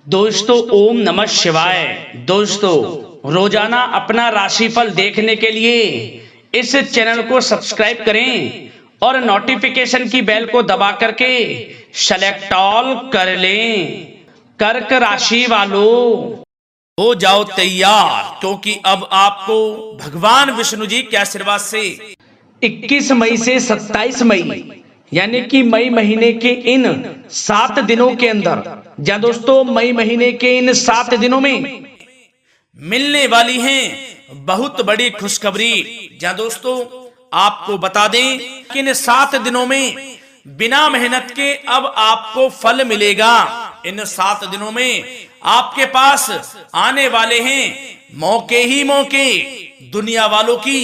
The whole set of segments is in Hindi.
दोस्तों ओम नमः शिवाय। दोस्तों रोजाना अपना राशिफल देखने के लिए इस चैनल को सब्सक्राइब करें और नोटिफिकेशन की बेल को दबा करके सेलेक्ट ऑल कर लें। कर्क राशि वालों हो जाओ तैयार, क्योंकि अब आपको भगवान विष्णु जी के आशीर्वाद से 21 मई से 27 मई यानी कि मई महीने के इन 7 दिनों के अंदर, जहां दोस्तों मई महीने के इन 7 दिनों में मिलने वाली हैं बहुत बड़ी खुशखबरी। जहां दोस्तों आपको बता दें कि इन 7 दिनों में बिना मेहनत के अब आपको फल मिलेगा। इन 7 दिनों में आपके पास आने वाले हैं मौके ही मौके। दुनिया वालों की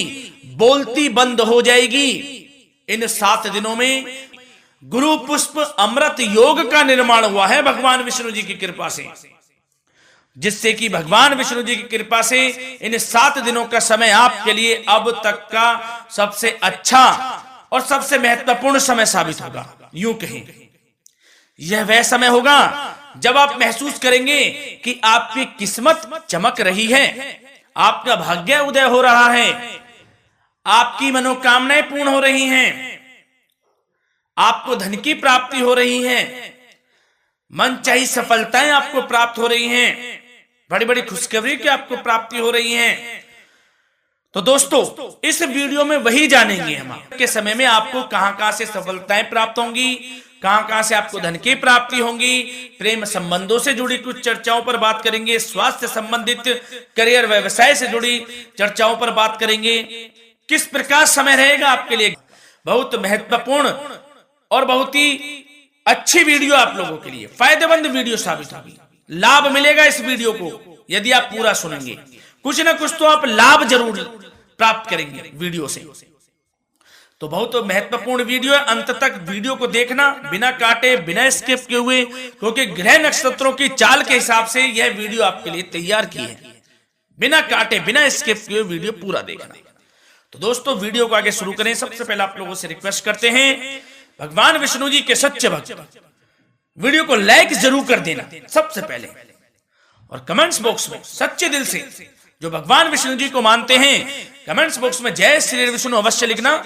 बोलती बंद हो जाएगी। इन 7 दिनों में गुरु पुष्प अमृत योग का निर्माण हुआ है भगवान विष्णु जी की कृपा से, जिससे कि भगवान विष्णु जी की कृपा से इन 7 दिनों का समय आपके लिए अब तक का सबसे अच्छा और सबसे महत्वपूर्ण समय साबित होगा। यूं कहें यह वह समय होगा जब आप महसूस करेंगे कि आपकी किस्मत चमक रही है, आपका भाग्य उदय हो रहा है, आपकी मनोकामनाएं पूर्ण हो रही हैं, आपको धन की प्राप्ति हो रही है, मनचाही सफलताएं आपको प्राप्त हो रही हैं, बड़ी बड़ी खुशखबरी की आपको प्राप्ति हो रही है। तो दोस्तों इस वीडियो में वही जानेंगे हम के समय में आपको कहां से सफलताएं प्राप्त होंगी, कहां से आपको धन की प्राप्ति होंगी, प्रेम संबंधों से जुड़ी कुछ चर्चाओं पर बात करेंगे, स्वास्थ्य संबंधित करियर व्यवसाय से जुड़ी चर्चाओं पर बात करेंगे। किस प्रकार समय रहेगा आपके लिए, बहुत महत्वपूर्ण और बहुत ही अच्छी वीडियो आप लोगों के लिए फायदेमंद वीडियो साबित होगी। लाभ मिलेगा इस वीडियो को यदि आप पूरा सुनेंगे, कुछ ना कुछ तो आप लाभ जरूर प्राप्त करेंगे वीडियो से। तो बहुत महत्वपूर्ण वीडियो है, अंत तक वीडियो को देखना बिना काटे बिना स्किप किए हुए, क्योंकि ग्रह नक्षत्रों की चाल के हिसाब से यह वीडियो आपके लिए तैयार की है। बिना काटे बिना स्किप किए वीडियो पूरा देखना। तो दोस्तों वीडियो को आगे शुरू करें। सबसे पहले आप लोगों से रिक्वेस्ट करते हैं, भगवान विष्णु जी के सच्चे भक्त वीडियो को लाइक जरूर कर देना सबसे पहले, और कमेंट्स बॉक्स में सच्चे दिल से जो भगवान विष्णु जी को मानते हैं कमेंट्स बॉक्स में जय श्री विष्णु अवश्य लिखना,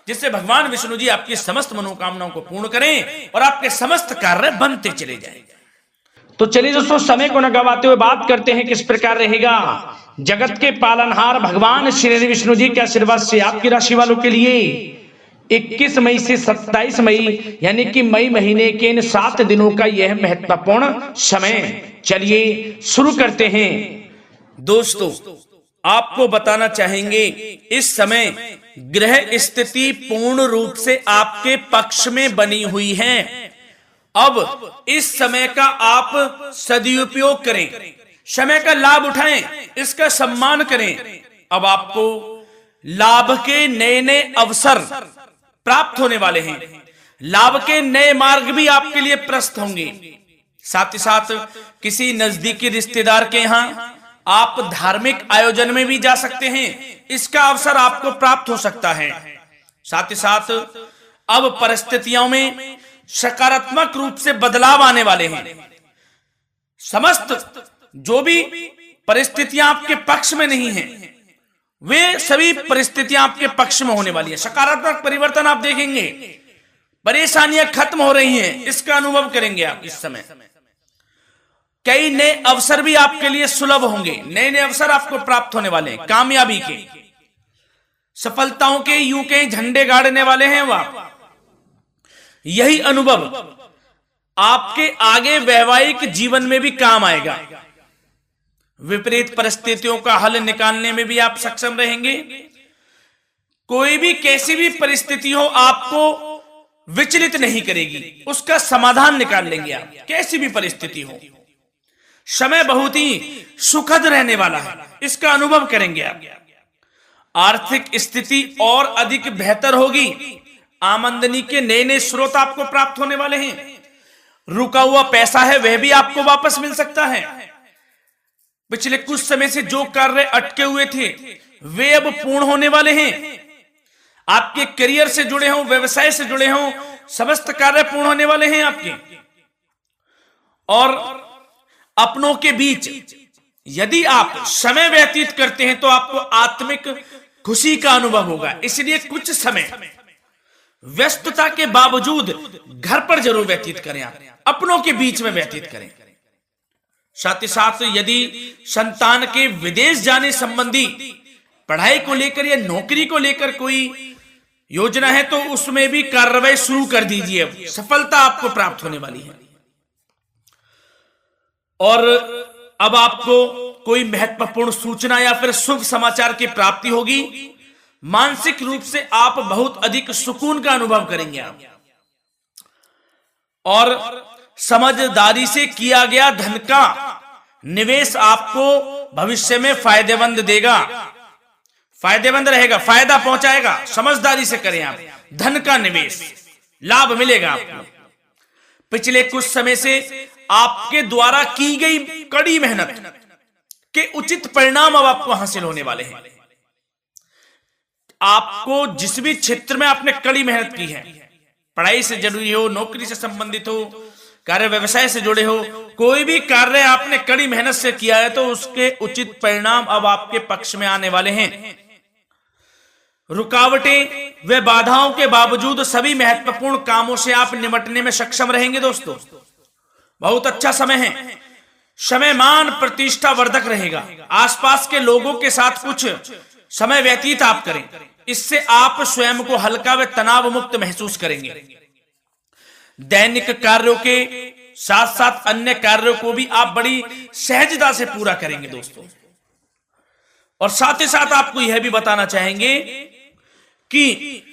जिससे भगवान विष्णु जी आपकी समस्त मनोकामनाओं को पूर्ण करें और आपके समस्त कार्य बनते चले जाएं। तो चलिए दोस्तों समय को न गवाते हुए बात करते हैं किस प्रकार रहेगा जगत के पालनहार भगवान श्री विष्णु जी के आशीर्वाद से आपकी राशि वालों के लिए 21 मई से 27 मई यानी कि मई महीने के इन 7 दिनों का यह महत्वपूर्ण समय। चलिए शुरू करते हैं। दोस्तों आपको बताना चाहेंगे इस समय ग्रह स्थिति पूर्ण रूप से आपके पक्ष में बनी हुई है। अब इस समय का आप सदुपयोग करें, समय का लाभ उठाएं, इसका सम्मान करें। अब आपको लाभ के नए नए अवसर प्राप्त होने वाले हैं, लाभ के नए मार्ग भी आपके लिए प्रशस्त होंगे। साथ ही साथ किसी नजदीकी रिश्तेदार के यहाँ आप धार्मिक आयोजन में भी जा सकते हैं, इसका अवसर आपको प्राप्त हो सकता है। साथ ही साथ अब परिस्थितियों में सकारात्मक रूप से बदलाव आने वाले हैं। समस्त जो भी परिस्थितियां आपके पक्ष में नहीं हैं, वे सभी परिस्थितियां आपके पक्ष में होने वाली है। सकारात्मक परिवर्तन आप देखेंगे, परेशानियां खत्म हो रही हैं, इसका अनुभव करेंगे आप इस समय। कई नए अवसर भी आपके लिए सुलभ होंगे, नए नए अवसर आपको प्राप्त होने वाले हैं, कामयाबी के, सफलताओं के यूं के झंडे गाड़ने वाले हैं वह। यही अनुभव आपके आगे वैवाहिक जीवन में भी काम आएगा। विपरीत परिस्थितियों का हल निकालने में भी आप सक्षम रहेंगे। कोई भी कैसी भी परिस्थिति हो आपको विचलित नहीं करेगी, उसका समाधान निकाल लेंगे आप, कैसी भी परिस्थिति हो। समय बहुत ही सुखद रहने वाला है, इसका अनुभव करेंगे आप। आर्थिक स्थिति और अधिक बेहतर होगी, आमदनी के नए नए स्रोत आपको प्राप्त होने वाले हैं। रुका हुआ पैसा है वह भी आपको वापस मिल सकता है। पिछले कुछ समय से जो कार्य अटके हुए थे वे अब पूर्ण होने वाले हैं। आपके करियर से जुड़े हों, व्यवसाय से जुड़े हों, समस्त कार्य पूर्ण होने वाले हैं आपके। और अपनों के बीच यदि आप समय व्यतीत करते हैं तो आपको आत्मिक खुशी का अनुभव होगा। इसलिए कुछ समय व्यस्तता के बावजूद घर पर जरूर व्यतीत करें, आप अपनों के बीच में व्यतीत करें। साथ ही साथ यदि संतान के विदेश जाने संबंधी पढ़ाई को लेकर या नौकरी को लेकर कोई योजना है तो उसमें भी कार्रवाई शुरू कर दीजिए, सफलता आपको प्राप्त होने वाली है। और अब आपको कोई महत्वपूर्ण सूचना या फिर शुभ समाचार की प्राप्ति होगी। मानसिक रूप से आप बहुत अधिक सुकून का अनुभव करेंगे आप, और समझदारी से किया गया धन का निवेश आपको भविष्य में फायदेमंद देगा, फायदेमंद रहेगा, फायदा पहुंचाएगा। समझदारी से करें आप, धन का निवेश लाभ मिलेगा आपको। पिछले कुछ समय से आपके द्वारा की गई कड़ी मेहनत के उचित परिणाम अब आपको हासिल होने वाले हैं। आपको जिस भी क्षेत्र में आपने कड़ी मेहनत की है, पढ़ाई से जुड़ी हो, नौकरी से संबंधित हो, कार्य व्यवसाय से जुड़े हो, कोई भी कार्य आपने कड़ी मेहनत से किया है तो उसके उचित परिणाम अब आपके पक्ष में आने वाले हैं। रुकावटें व बाधाओं के बावजूद सभी महत्वपूर्ण कामों से आप निपटने में सक्षम रहेंगे। दोस्तों बहुत अच्छा समय है, समय मान प्रतिष्ठा वर्धक रहेगा। आसपास के लोगों के साथ कुछ समय व्यतीत आप करें, इससे आप स्वयं को हल्का व तनाव मुक्त महसूस करेंगे। दैनिक कार्यों के साथ साथ अन्य कार्यों को भी आप बड़ी सहजता से पूरा करेंगे दोस्तों। और साथ ही साथ आपको यह भी बताना चाहेंगे कि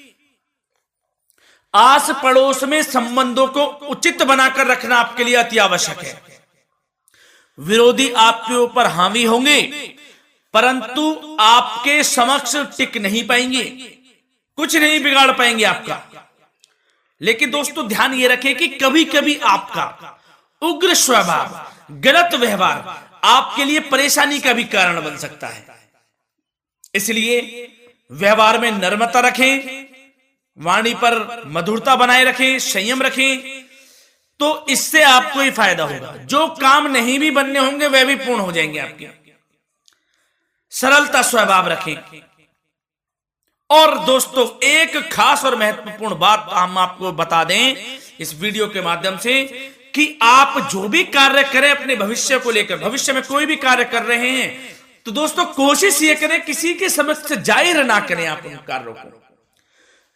आस पड़ोस में संबंधों को उचित बनाकर रखना आपके लिए अति आवश्यक है। विरोधी आपके ऊपर हावी होंगे परंतु आपके समक्ष टिक नहीं पाएंगे, कुछ नहीं बिगाड़ पाएंगे आपका। लेकिन दोस्तों ध्यान ये रखें कि कभी कभी आपका उग्र स्वभाव, गलत व्यवहार आपके लिए परेशानी का भी कारण बन सकता है। इसलिए व्यवहार में नम्रता रखें, वाणी पर मधुरता बनाए रखें, संयम रखें, तो इससे आपको ही फायदा होगा। जो काम नहीं भी बनने होंगे वह भी पूर्ण हो जाएंगे आपके। सरलता स्वभाव रखें। और दोस्तों एक खास और महत्वपूर्ण बात हम आपको बता दें इस वीडियो के माध्यम से कि आप जो भी कार्य करें अपने भविष्य को लेकर, भविष्य में कोई भी कार्य कर रहे हैं तो दोस्तों कोशिश ये करें किसी के समक्ष जाहिर ना करें आप उन कार्यों को।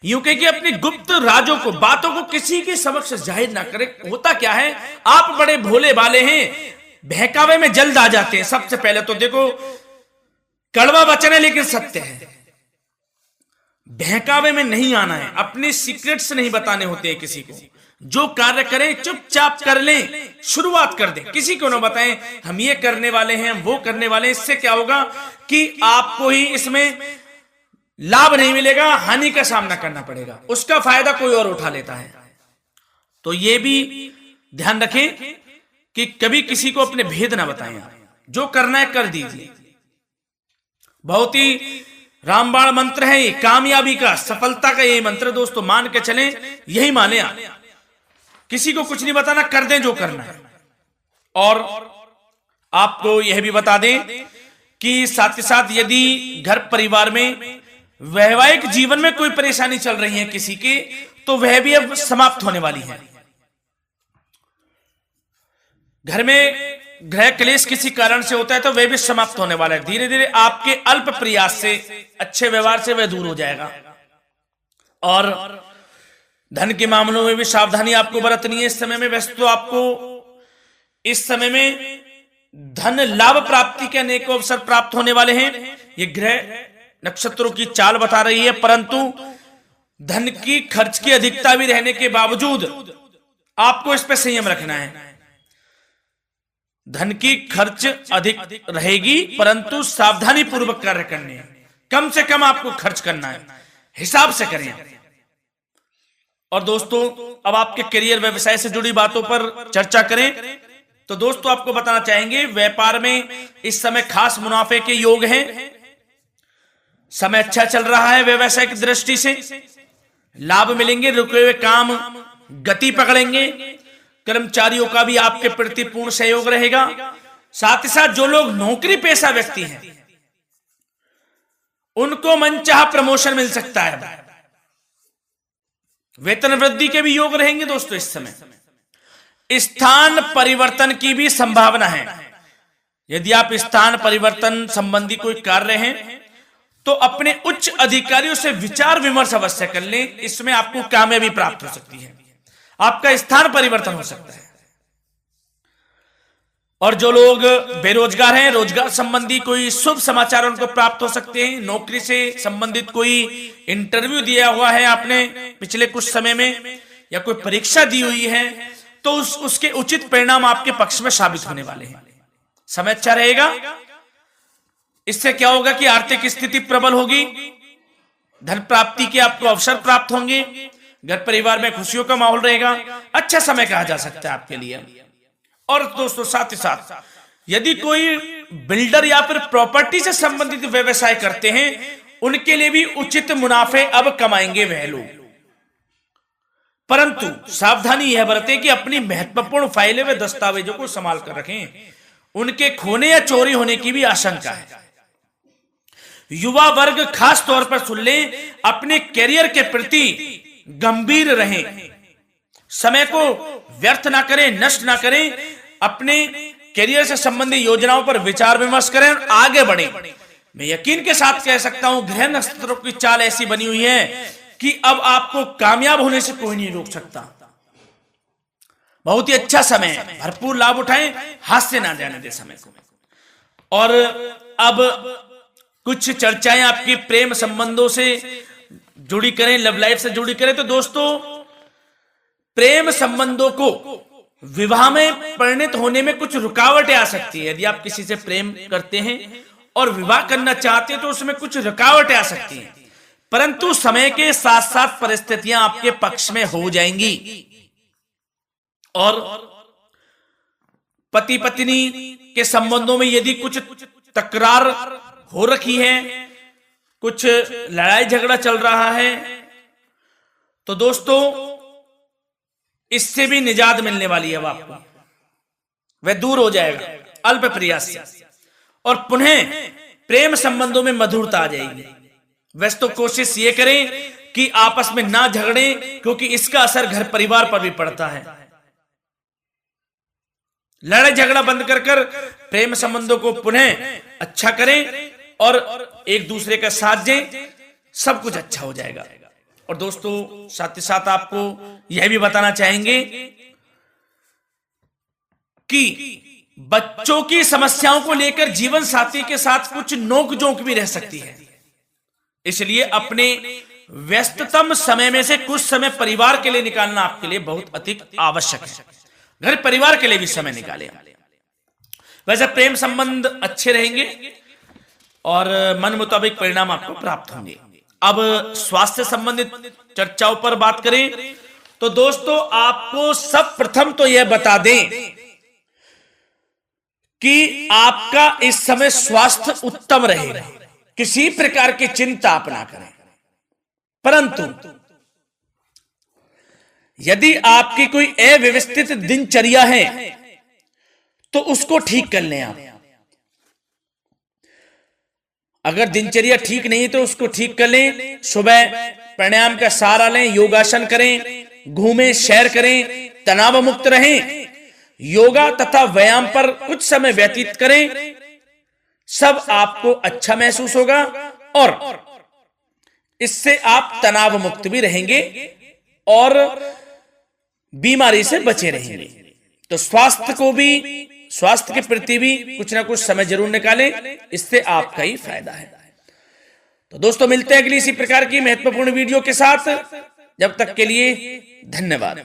यूं कह कि अपनी गुप्त राजों को, बातों को किसी के समक्ष जाहिर ना करें। होता क्या है, आप बड़े भोले भाले हैं, बहकावे में जल्द आ जाते हैं। सबसे पहले तो देखो कड़वा वचन है लेकिन सत्य है, बहकावे में नहीं आना है, अपने सीक्रेट्स नहीं बताने होते हैं किसी को। जो कार्य करें चुपचाप कर लें, शुरुआत कर दें, किसी को ना बताएं हम ये करने वाले हैं, वो करने वाले हैं। इससे क्या होगा कि आपको ही इसमें लाभ नहीं मिलेगा, हानि का सामना करना पड़ेगा, उसका फायदा कोई और उठा लेता है। तो ये भी ध्यान रखें कि कभी किसी को अपने भेद ना बताएं, जो करना है कर दीजिए। बहुत ही रामबाण मंत्र है ये, कामयाबी का, सफलता का ये मंत्र दोस्तों, मान के चलें, यही माने आप। किसी को कुछ नहीं बताना, कर दें जो करना है। और आपको यह भी बता दें कि साथ ही साथ यदि घर परिवार में वैवाहिक जीवन में कोई परेशानी चल रही है किसी के, तो वह भी अब समाप्त होने वाली है। घर में गृह क्लेश किसी कारण से होता है तो वह भी समाप्त होने वाला है। धीरे धीरे आपके अल्प प्रयास से, अच्छे व्यवहार से वह दूर हो जाएगा। और धन के मामलों में भी सावधानी आपको बरतनी है इस समय में। वैसे तो आपको इस समय में धन लाभ प्राप्ति के अनेक अवसर प्राप्त होने वाले हैं, ये ग्रह नक्षत्रों की चाल बता रही है। परंतु धन की खर्च की अधिकता भी रहने के बावजूद आपको इस पर संयम रखना है। धन की खर्च अधिक रहेगी परंतु सावधानी पूर्वक कार्य करने हैं, कम से कम आपको खर्च करना है, हिसाब से करें। और दोस्तों अब आपके करियर व्यवसाय से जुड़ी बातों पर चर्चा करें तो दोस्तों आपको बताना चाहेंगे व्यापार में इस समय खास मुनाफे के योग हैं। समय अच्छा चल रहा है, व्यवसाय की दृष्टि से लाभ मिलेंगे, रुके हुए काम गति पकड़ेंगे, कर्मचारियों का भी आपके प्रति पूर्ण सहयोग रहेगा। साथ ही साथ जो लोग नौकरी पेशा व्यक्ति हैं उनको मनचाहा प्रमोशन मिल सकता है। वेतन वृद्धि के भी योग रहेंगे दोस्तों। इस समय स्थान परिवर्तन की भी संभावना है। यदि आप स्थान परिवर्तन संबंधी कोई कार्य हैं तो अपने उच्च अधिकारियों से विचार विमर्श अवश्य कर लें। इसमें आपको कामयाबी प्राप्त हो सकती है, आपका स्थान परिवर्तन हो सकता है। और जो लोग बेरोजगार हैं, रोजगार संबंधी कोई शुभ समाचार उनको प्राप्त हो सकते हैं। नौकरी से संबंधित कोई इंटरव्यू दिया हुआ है आपने पिछले कुछ समय में, या कोई परीक्षा दी हुई है, तो उसके उचित परिणाम आपके पक्ष में साबित होने वाले हैं। समय अच्छा रहेगा। इससे क्या होगा कि आर्थिक स्थिति प्रबल होगी, धन प्राप्ति के आपको अवसर प्राप्त होंगे, घर परिवार में खुशियों का माहौल रहेगा। अच्छा समय कहा जा सकता है आपके लिए। और दोस्तों साथ ही साथ यदि कोई बिल्डर या फिर प्रॉपर्टी से संबंधित व्यवसाय करते हैं उनके लिए भी उचित मुनाफे अब कमाएंगे वह लोग। परंतु सावधानी यह बरतें कि अपनी महत्वपूर्ण फाइलें व दस्तावेजों को संभाल कर रखें, उनके खोने या चोरी होने की भी आशंका है। युवा वर्ग खास तौर पर सुन लें, अपने करियर के प्रति गंभीर रहें, समय को व्यर्थ ना करें, नष्ट ना करें। अपने करियर से संबंधित योजनाओं पर विचार विमर्श करें और आगे बढ़ें। मैं यकीन के साथ कह सकता हूं ग्रह नक्षत्रों की चाल ऐसी बनी हुई है कि अब आपको कामयाब होने से कोई नहीं रोक सकता। बहुत ही अच्छा समय है, भरपूर लाभ उठाएं, हाथ से ना जाने दे समय को। और अब कुछ चर्चाएं आपकी प्रेम संबंधों से जुड़ी करें, लव लाइफ से जुड़ी करें। तो दोस्तों प्रेम संबंधों को विवाह में परिणत होने में कुछ रुकावटें आ सकती है। यदि आप किसी से प्रेम करते हैं और विवाह करना चाहते हैं तो उसमें कुछ रुकावटें आ सकती हैं, परंतु समय के साथ साथ परिस्थितियां आपके पक्ष में हो जाएंगी। और पति पत्नी के संबंधों में यदि कुछ तकरार हो रखी है, कुछ लड़ाई झगड़ा चल रहा है, तो दोस्तों इससे भी निजात मिलने वाली है आपको। वह दूर हो जाएगा अल्प प्रयास से, और पुनः प्रेम संबंधों में मधुरता आ जाएगी। वैसे तो कोशिश ये करें कि आपस में ना झगड़ें, क्योंकि इसका असर घर परिवार पर भी पड़ता है। लड़ाई झगड़ा बंद कर प्रेम संबंधों को पुनः अच्छा करें और एक दूसरे का साथ दें, सब कुछ अच्छा हो जाएगा। और दोस्तों साथ ही साथ आपको यह भी बताना चाहेंगे कि बच्चों की समस्याओं को लेकर जीवन साथी के साथ कुछ नोकझोंक भी रह सकती है। इसलिए अपने व्यस्ततम समय में से कुछ समय परिवार के लिए निकालना आपके लिए बहुत अधिक आवश्यक है। घर परिवार के लिए भी समय निकालें। वैसे प्रेम संबंध अच्छे रहेंगे और मन मुताबिक परिणाम आपको प्राप्त होंगे। अब स्वास्थ्य संबंधित चर्चाओं पर बात करें तो दोस्तों आपको सब प्रथम तो यह बता दें कि आपका इस समय स्वास्थ्य उत्तम रहेगा, किसी प्रकार की चिंता आप ना करें। परंतु यदि आपकी कोई अव्यवस्थित दिनचर्या है तो उसको ठीक कर लें आप। अगर दिनचर्या ठीक नहीं तो उसको ठीक कर लें। सुबह प्राणायाम का सहारा लें, योगासन करें, घूमें, सैर करें, तनाव मुक्त रहें, योगा तथा व्यायाम पर कुछ समय व्यतीत करें। सब आपको अच्छा महसूस होगा और इससे आप तनाव मुक्त भी रहेंगे और बीमारी से बचे रहेंगे। तो स्वास्थ्य के प्रति भी कुछ ना कुछ समय जरूर निकालें, इससे आपका ही फायदा है। तो दोस्तों मिलते हैं अगली इसी प्रकार की महत्वपूर्ण वीडियो के साथ। जब तक के लिए धन्यवाद।